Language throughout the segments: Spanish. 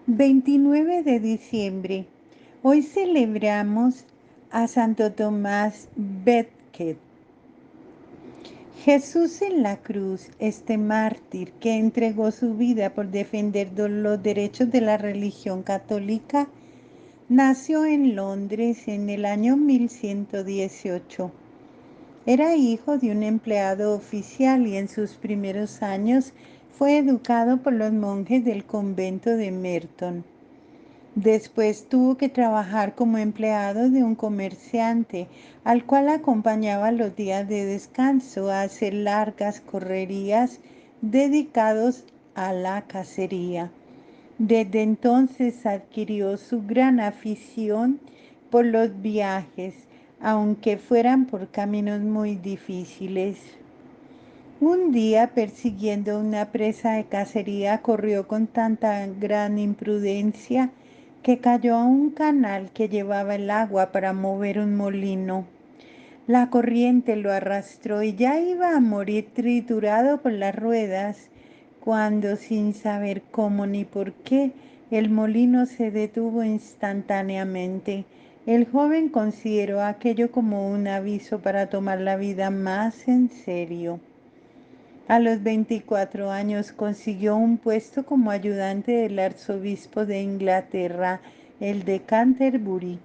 29 de diciembre. Hoy celebramos a Santo Tomás Becket. Jesús en la cruz, este mártir que entregó su vida por defender los derechos de la religión católica, nació en Londres en el año 1118. Era hijo de un empleado oficial y en sus primeros años fue educado por los monjes del convento de Merton. Después tuvo que trabajar como empleado de un comerciante, al cual acompañaba los días de descanso a hacer largas correrías dedicados a la cacería. Desde entonces adquirió su gran afición por los viajes, aunque fueran por caminos muy difíciles. Un día, persiguiendo una presa de cacería, corrió con tanta gran imprudencia que cayó a un canal que llevaba el agua para mover un molino. La corriente lo arrastró y ya iba a morir triturado por las ruedas, cuando, sin saber cómo ni por qué, el molino se detuvo instantáneamente. El joven consideró aquello como un aviso para tomar la vida más en serio. A los 24 años consiguió un puesto como ayudante del arzobispo de Inglaterra, el de Canterbury,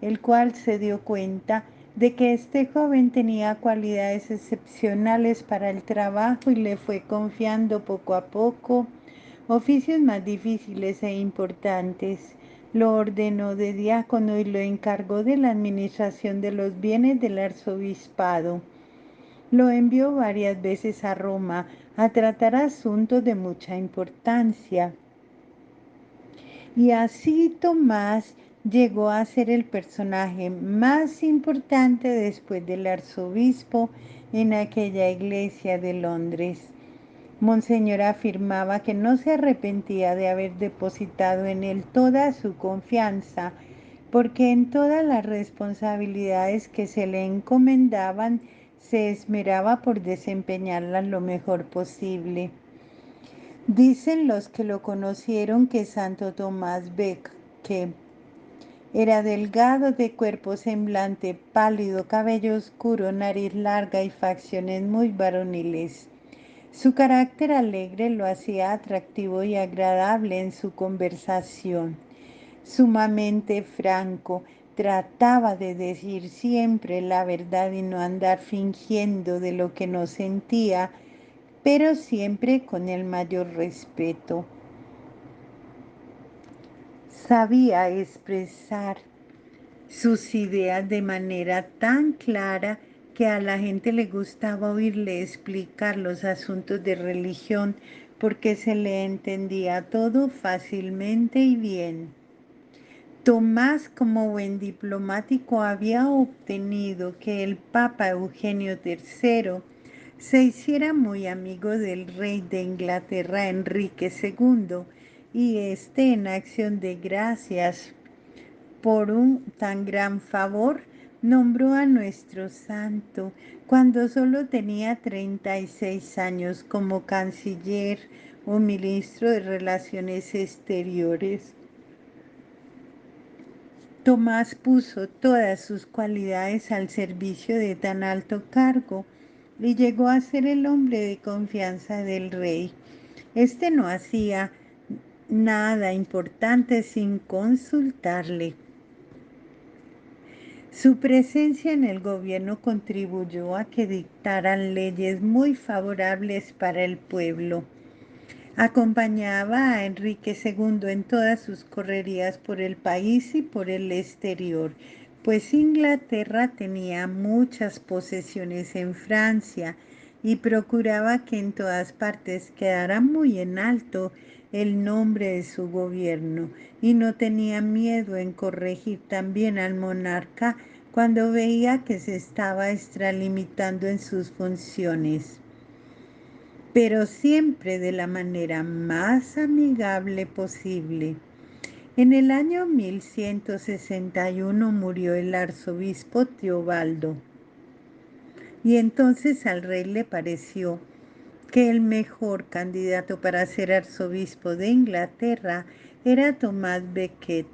el cual se dio cuenta de que este joven tenía cualidades excepcionales para el trabajo y le fue confiando poco a poco oficios más difíciles e importantes. Lo ordenó de diácono y lo encargó de la administración de los bienes del arzobispado. Lo envió varias veces a Roma a tratar asuntos de mucha importancia. Y así Tomás llegó a ser el personaje más importante después del arzobispo en aquella iglesia de Londres. Monseñor afirmaba que no se arrepentía de haber depositado en él toda su confianza, porque en todas las responsabilidades que se le encomendaban se esmeraba por desempeñarlas lo mejor posible. Dicen los que lo conocieron que Santo Tomás Beck, que era delgado de cuerpo semblante, pálido, cabello oscuro, nariz larga y facciones muy varoniles. Su carácter alegre lo hacía atractivo y agradable en su conversación. Sumamente franco, trataba de decir siempre la verdad y no andar fingiendo de lo que no sentía, pero siempre con el mayor respeto. Sabía expresar sus ideas de manera tan clara que a la gente le gustaba oírle explicar los asuntos de religión porque se le entendía todo fácilmente y bien. Tomás, como buen diplomático, había obtenido que el Papa Eugenio III se hiciera muy amigo del rey de Inglaterra, Enrique II, y este, en acción de gracias por un tan gran favor, nombró a nuestro santo, cuando solo tenía 36 años, como canciller o ministro de Relaciones Exteriores. Tomás puso todas sus cualidades al servicio de tan alto cargo y llegó a ser el hombre de confianza del rey. Este no hacía nada importante sin consultarle. Su presencia en el gobierno contribuyó a que dictaran leyes muy favorables para el pueblo. Acompañaba a Enrique II en todas sus correrías por el país y por el exterior, pues Inglaterra tenía muchas posesiones en Francia y procuraba que en todas partes quedara muy en alto el nombre de su gobierno, y no tenía miedo en corregir también al monarca cuando veía que se estaba extralimitando en sus funciones, pero siempre de la manera más amigable posible. En el año 1161 murió el arzobispo Teobaldo, y entonces al rey le pareció que el mejor candidato para ser arzobispo de Inglaterra era Tomás Becket.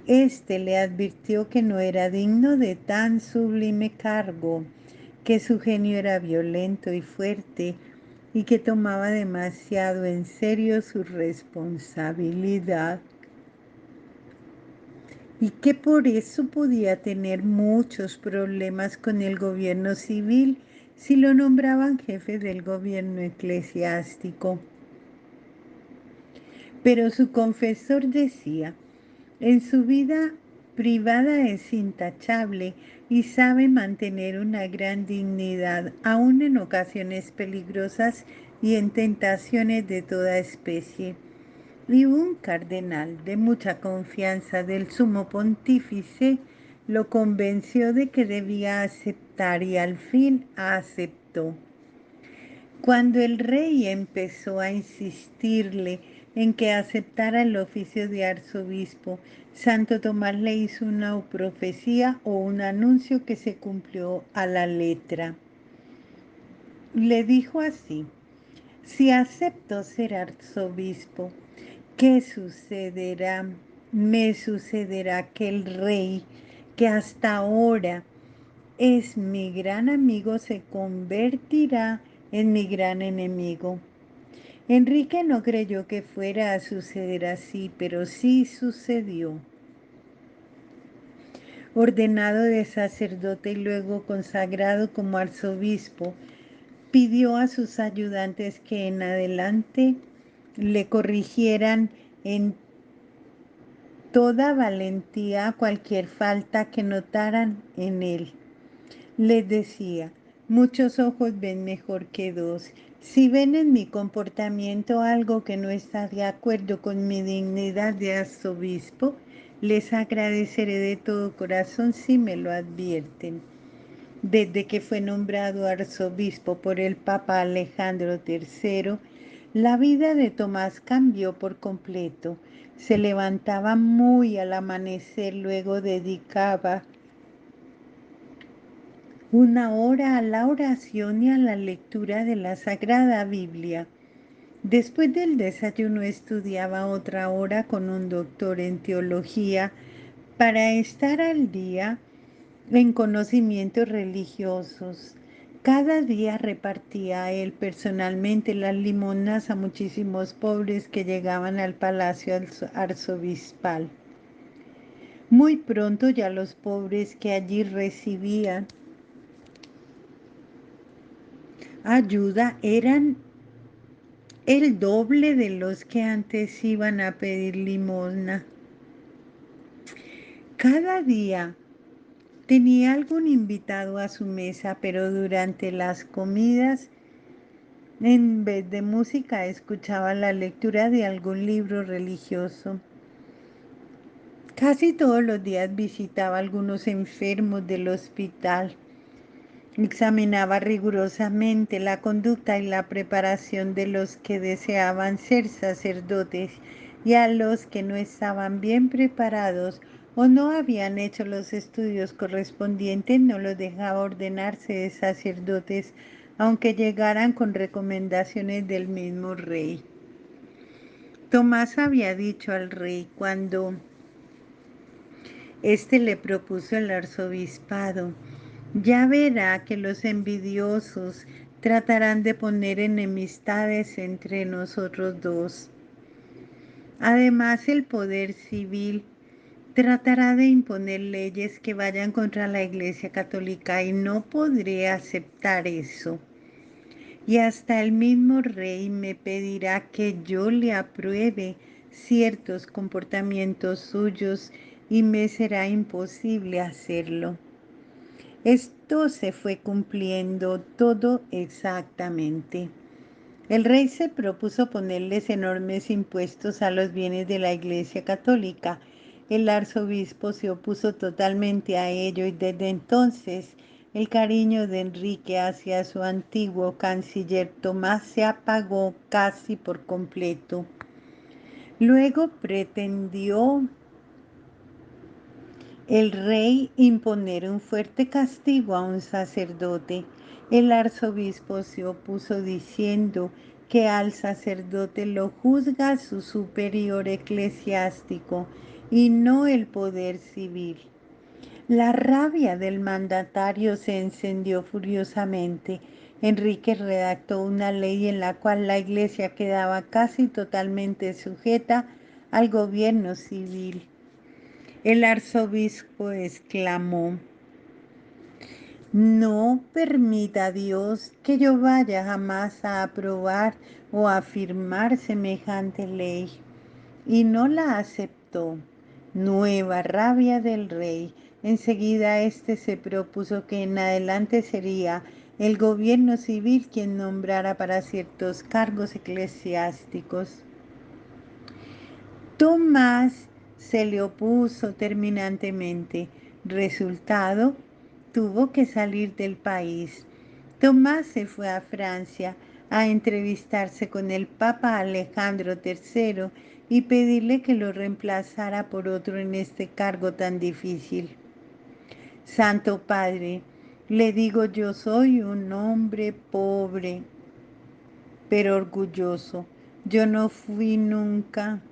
Este le advirtió que no era digno de tan sublime cargo, que su genio era violento y fuerte y que tomaba demasiado en serio su responsabilidad y que por eso podía tener muchos problemas con el gobierno civil si lo nombraban jefe del gobierno eclesiástico. Pero su confesor decía: en su vida privada es intachable y sabe mantener una gran dignidad, aun en ocasiones peligrosas y en tentaciones de toda especie. Y un cardenal de mucha confianza del sumo pontífice lo convenció de que debía aceptar y al fin aceptó. Cuando el rey empezó a insistirle en que aceptara el oficio de arzobispo, Santo Tomás le hizo una profecía o un anuncio que se cumplió a la letra. Le dijo así: si acepto ser arzobispo, ¿qué sucederá? Me sucederá que el rey, que hasta ahora es mi gran amigo, se convertirá en mi gran enemigo. Enrique no creyó que fuera a suceder así, pero sí sucedió. Ordenado de sacerdote y luego consagrado como arzobispo, pidió a sus ayudantes que en adelante le corrigieran en toda valentía cualquier falta que notaran en él. Les decía: muchos ojos ven mejor que dos. Si ven en mi comportamiento algo que no está de acuerdo con mi dignidad de arzobispo, les agradeceré de todo corazón si me lo advierten. Desde que fue nombrado arzobispo por el Papa Alejandro III, la vida de Tomás cambió por completo. Se levantaba muy al amanecer, luego dedicaba una hora a la oración y a la lectura de la Sagrada Biblia. Después del desayuno estudiaba otra hora con un doctor en teología para estar al día en conocimientos religiosos. Cada día repartía él personalmente las limosnas a muchísimos pobres que llegaban al palacio arzobispal. Muy pronto ya los pobres que allí recibían ayuda eran el doble de los que antes iban a pedir limosna. Cada día tenía algún invitado a su mesa, pero durante las comidas, en vez de música, escuchaba la lectura de algún libro religioso. Casi todos los días visitaba a algunos enfermos del hospital. Examinaba rigurosamente la conducta y la preparación de los que deseaban ser sacerdotes y a los que no estaban bien preparados o no habían hecho los estudios correspondientes no los dejaba ordenarse de sacerdotes, aunque llegaran con recomendaciones del mismo rey. Tomás había dicho al rey cuando éste le propuso el arzobispado: ya verá que los envidiosos tratarán de poner enemistades entre nosotros dos. Además, el poder civil tratará de imponer leyes que vayan contra la Iglesia Católica y no podré aceptar eso. Y hasta el mismo rey me pedirá que yo le apruebe ciertos comportamientos suyos y me será imposible hacerlo. Esto se fue cumpliendo todo exactamente. El rey se propuso ponerles enormes impuestos a los bienes de la Iglesia Católica. El arzobispo se opuso totalmente a ello y desde entonces el cariño de Enrique hacia su antiguo canciller Tomás se apagó casi por completo. Luego pretendió el rey imponer un fuerte castigo a un sacerdote. El arzobispo se opuso diciendo que al sacerdote lo juzga su superior eclesiástico y no el poder civil. La rabia del mandatario se encendió furiosamente. Enrique redactó una ley en la cual la Iglesia quedaba casi totalmente sujeta al gobierno civil. El arzobispo exclamó: no permita Dios que yo vaya jamás a aprobar o a firmar semejante ley. Y no la aceptó. Nueva rabia del rey. Enseguida éste se propuso que en adelante sería el gobierno civil quien nombrara para ciertos cargos eclesiásticos. Tomás se le opuso terminantemente. Resultado, tuvo que salir del país. Tomás se fue a Francia a entrevistarse con el Papa Alejandro III y pedirle que lo reemplazara por otro en este cargo tan difícil. Santo Padre, le digo, yo soy un hombre pobre, pero orgulloso. Yo no fui nunca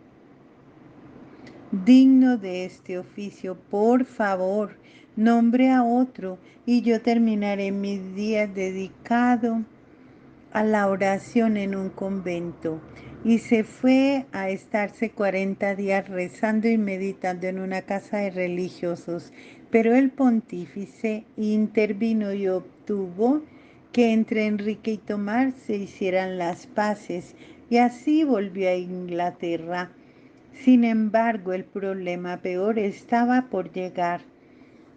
digno de este oficio. Por favor, nombre a otro y yo terminaré mis días dedicado a la oración en un convento. Y se fue a estarse 40 días rezando y meditando en una casa de religiosos. Pero el pontífice intervino y obtuvo que entre Enrique y Tomás se hicieran las paces, y así volvió a Inglaterra. Sin embargo, el problema peor estaba por llegar.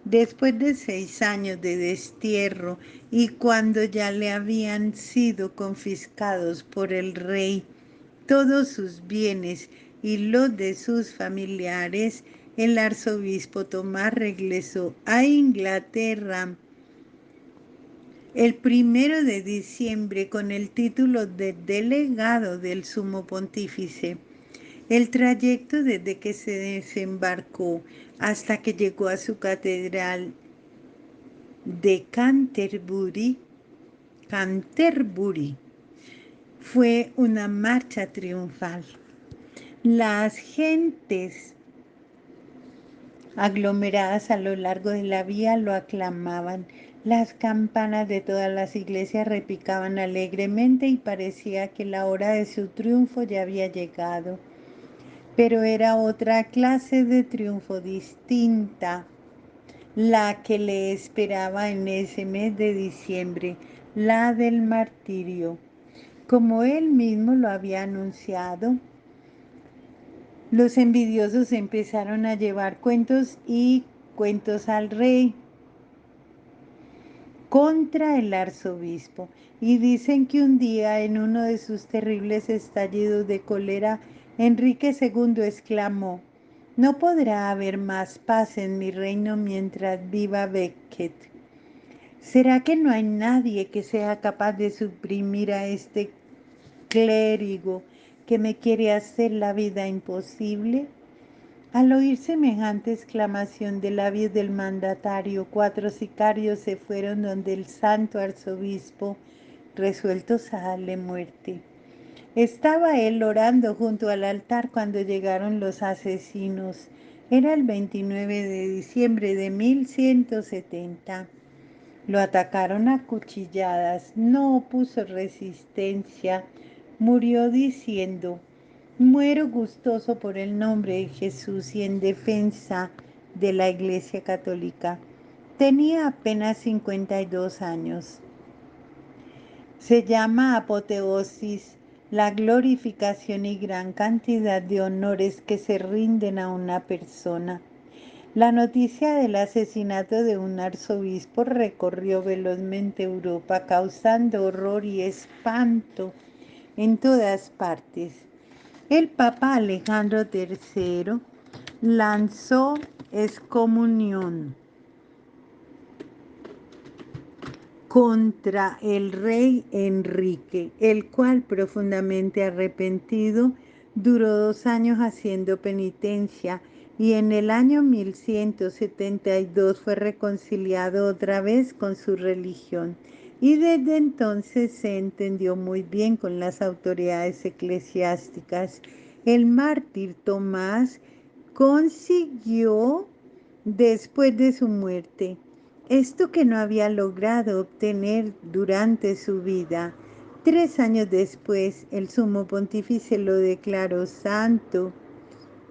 Después de 6 años de destierro y cuando ya le habían sido confiscados por el rey todos sus bienes y los de sus familiares, el arzobispo Tomás regresó a Inglaterra el 1 de diciembre con el título de delegado del sumo pontífice. El trayecto desde que se desembarcó hasta que llegó a su catedral de Canterbury, fue una marcha triunfal. Las gentes aglomeradas a lo largo de la vía lo aclamaban. Las campanas de todas las iglesias repicaban alegremente y parecía que la hora de su triunfo ya había llegado. Pero era otra clase de triunfo distinta la que le esperaba en ese mes de diciembre, la del martirio. Como él mismo lo había anunciado, los envidiosos empezaron a llevar cuentos y cuentos al rey contra el arzobispo, y dicen que un día, en uno de sus terribles estallidos de cólera, Enrique II exclamó: no podrá haber más paz en mi reino mientras viva Becket. ¿Será que no hay nadie que sea capaz de suprimir a este clérigo que me quiere hacer la vida imposible? Al oír semejante exclamación de labios del mandatario, 4 sicarios se fueron donde el santo arzobispo, resueltos a darle muerte. Estaba él orando junto al altar cuando llegaron los asesinos. Era el 29 de diciembre de 1170. Lo atacaron a cuchilladas, no opuso resistencia, murió diciendo: muero gustoso por el nombre de Jesús y en defensa de la Iglesia Católica. Tenía apenas 52 años. Se llama apoteosis la glorificación y gran cantidad de honores que se rinden a una persona. La noticia del asesinato de un arzobispo recorrió velozmente Europa, causando horror y espanto en todas partes. El Papa Alejandro III lanzó excomunión contra el rey Enrique, el cual, profundamente arrepentido, duró 2 años haciendo penitencia, y en el año 1172 fue reconciliado otra vez con su religión. y desde entonces se entendió muy bien con las autoridades eclesiásticas. El mártir Tomás consiguió, después de su muerte, esto que no había logrado obtener durante su vida. 3 años después, el sumo pontífice lo declaró santo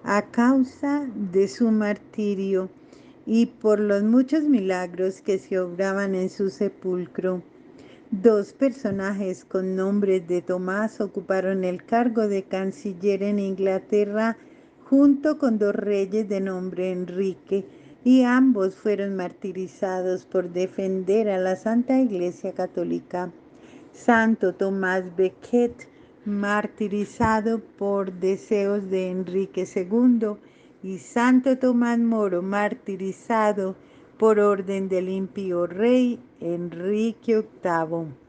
a causa de su martirio y por los muchos milagros que se obraban en su sepulcro. Dos personajes con nombres de Tomás ocuparon el cargo de canciller en Inglaterra junto con dos reyes de nombre Enrique, y ambos fueron martirizados por defender a la Santa Iglesia Católica. Santo Tomás Becket, martirizado por deseos de Enrique II, y Santo Tomás Moro, martirizado por orden del impío rey Enrique VIII.